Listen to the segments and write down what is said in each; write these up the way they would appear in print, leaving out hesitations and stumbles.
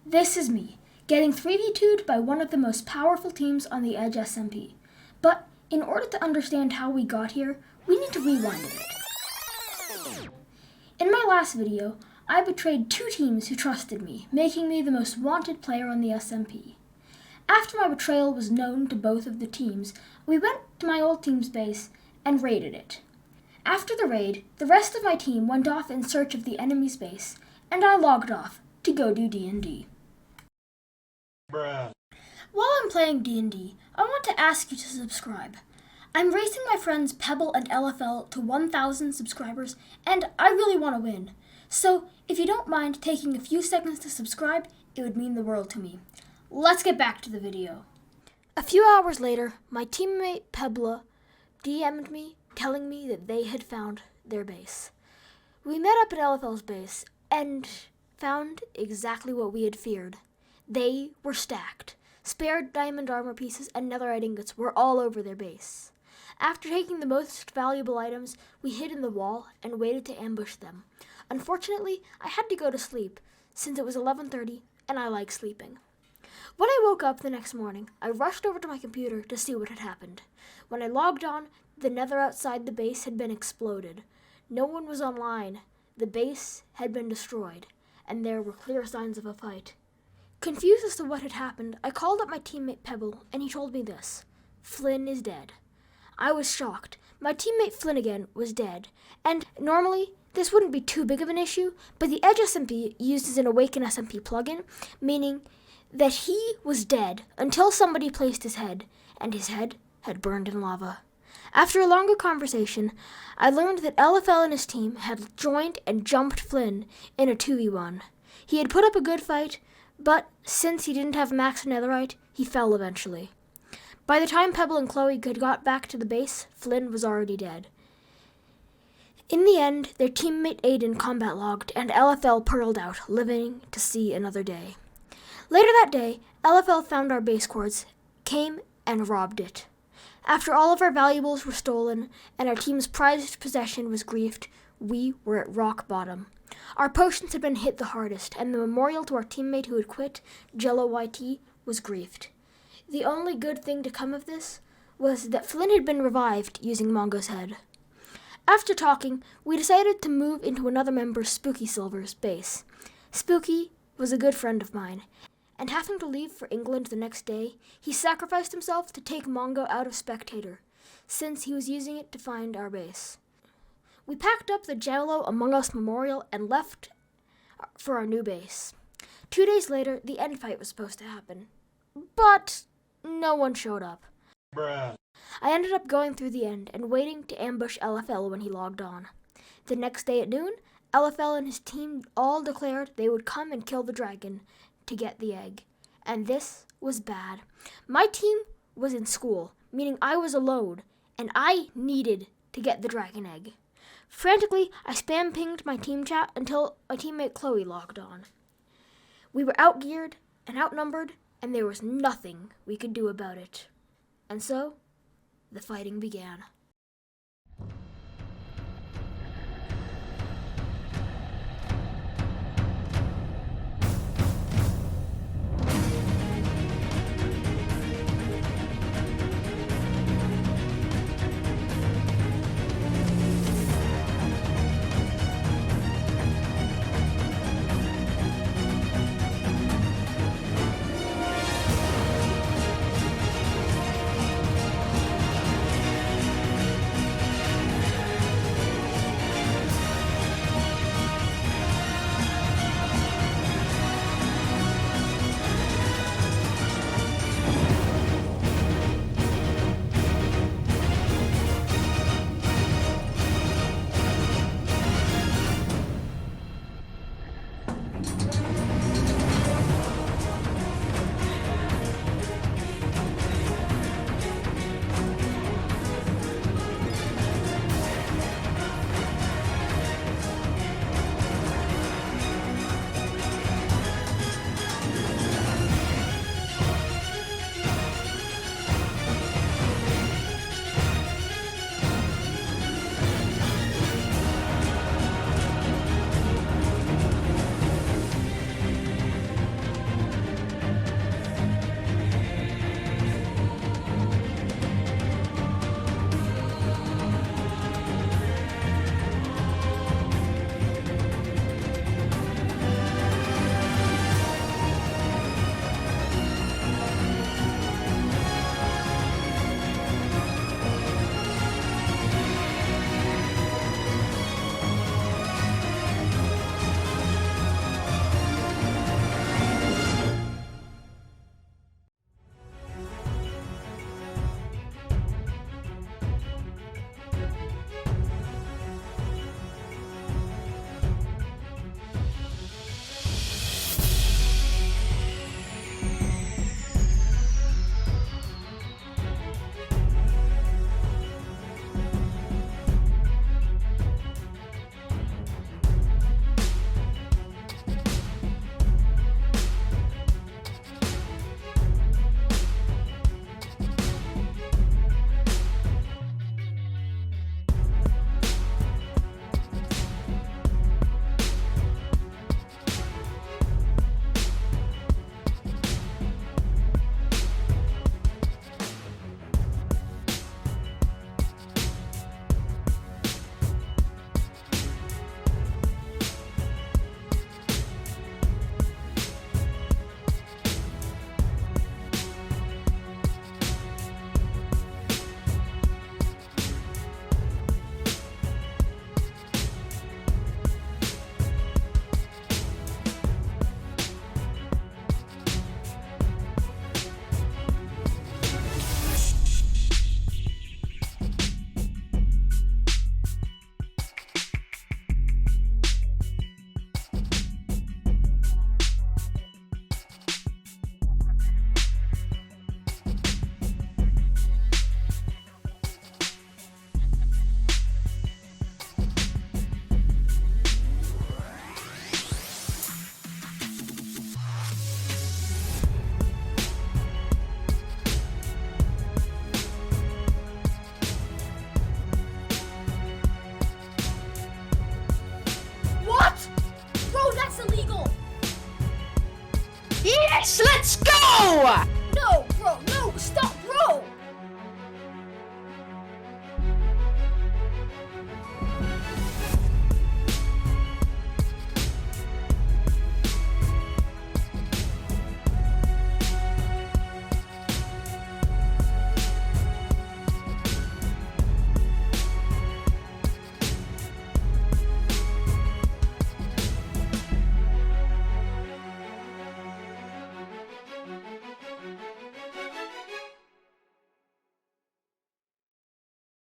This is me, getting 3v2'd by one of the most powerful teams on the Edge SMP. But in order to understand how we got here, we need to rewind a bit. In my last video, I betrayed two teams who trusted me, making me the most wanted player on the SMP. After my betrayal was known to both of the teams, we went to my old team's base and raided it. After the raid, the rest of my team went off in search of the enemy's base, and I logged off to go do D&D. Bruh. While I'm playing D&D, I want to ask you to subscribe. I'm racing my friends Pebble and LFL to 1,000 subscribers, and I really want to win. So, if you don't mind taking a few seconds to subscribe, it would mean the world to me. Let's get back to the video. A few hours later, my teammate Pebble DM'd me, telling me that they had found their base. We met up at LFL's base, and found exactly what we had feared. They were stacked. Spare diamond armor pieces and netherite ingots were all over their base. After taking the most valuable items, we hid in the wall and waited to ambush them. Unfortunately, I had to go to sleep, since it was 11:30 and I like sleeping. When I woke up the next morning, I rushed over to my computer to see what had happened. When I logged on, the nether outside the base had been exploded. No one was online. The base had been destroyed, and there were clear signs of a fight. Confused as to what had happened, I called up my teammate Pebble, and he told me this: Flynn is dead. I was shocked. My teammate Flynn again was dead, and normally this wouldn't be too big of an issue, but the Edge SMP uses an Awaken SMP plugin, meaning that he was dead until somebody placed his head, and his head had burned in lava. After a longer conversation, I learned that LFL and his team had joined and jumped Flynn in a 2v1. He had put up a good fight, but since he didn't have max netherite, he fell eventually. By the time Pebble and Chloe had got back to the base, Flynn was already dead. In the end, their teammate Aiden combat logged, and LFL pearled out, living to see another day. Later that day, LFL found our base coords, came and robbed it. After all of our valuables were stolen and our team's prized possession was griefed, we were at rock bottom. Our potions had been hit the hardest, and the memorial to our teammate who had quit, Jello YT, was griefed. The only good thing to come of this was that Flynn had been revived using Mongo's head. After talking, we decided to move into another member, Spooky Silver's base. Spooky was a good friend of mine, and having to leave for England the next day, he sacrificed himself to take Mongo out of Spectator, since he was using it to find our base. We packed up the Jello Among Us memorial and left for our new base. 2 days later, the end fight was supposed to happen, but no one showed up. Bruh. I ended up going through the end and waiting to ambush LFL when he logged on. The next day at noon, LFL and his team all declared they would come and kill the dragon to get the egg. And this was bad. My team was in school, meaning I was alone, and I needed to get the dragon egg. Frantically, I spam pinged my team chat until my teammate Chloe logged on. We were outgeared and outnumbered, and there was nothing we could do about it. And so, the fighting began. Yes, let's go! No, bro, no, stop, bro!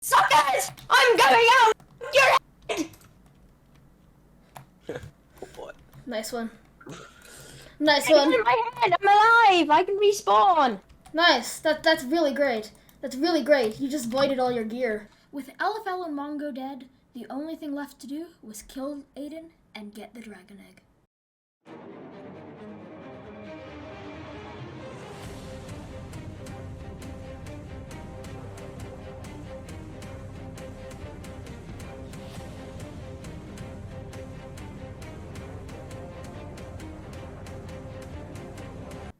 Suckers! I'm going out! Your head! Oh boy. Nice one. Nice It's one. in my head! I'm alive! I can respawn! Nice. That's really great. That's really great. You just voided all your gear. With LFL and Mongo dead, the only thing left to do was kill Aiden and get the dragon egg.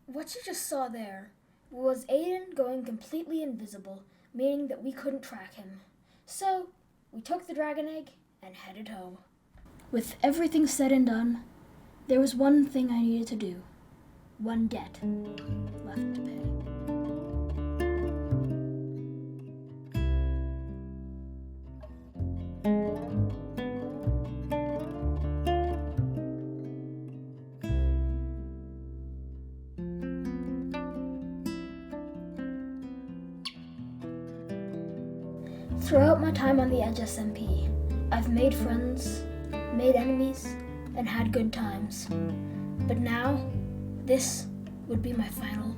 What you just saw there was Aiden going completely invisible, meaning that we couldn't track him. So, we took the dragon egg and headed home. With everything said and done, there was one thing I needed to do. One debt left to pay. Throughout my time on the Edge SMP, I've made friends, made enemies, and had good times. But now, this would be my final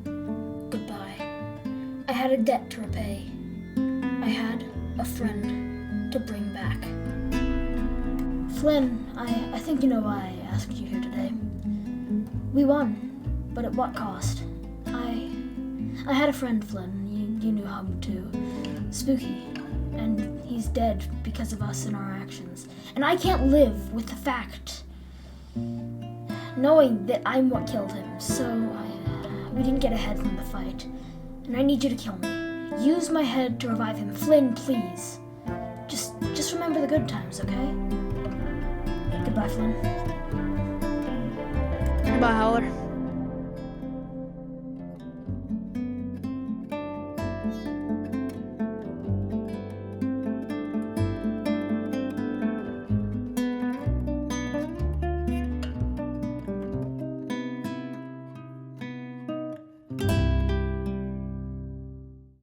goodbye. I had a debt to repay. I had a friend to bring back. Flynn, I think you know why I asked you here today. We won, but at what cost? I had a friend, Flynn, you knew him too, Spooky. And he's dead because of us and our actions. And I can't live with the fact, knowing that I'm what killed him. So we didn't get ahead from the fight. And I need you to kill me. Use my head to revive him. Flynn, please. Just remember the good times, okay? Goodbye, Flynn. Goodbye, Howler.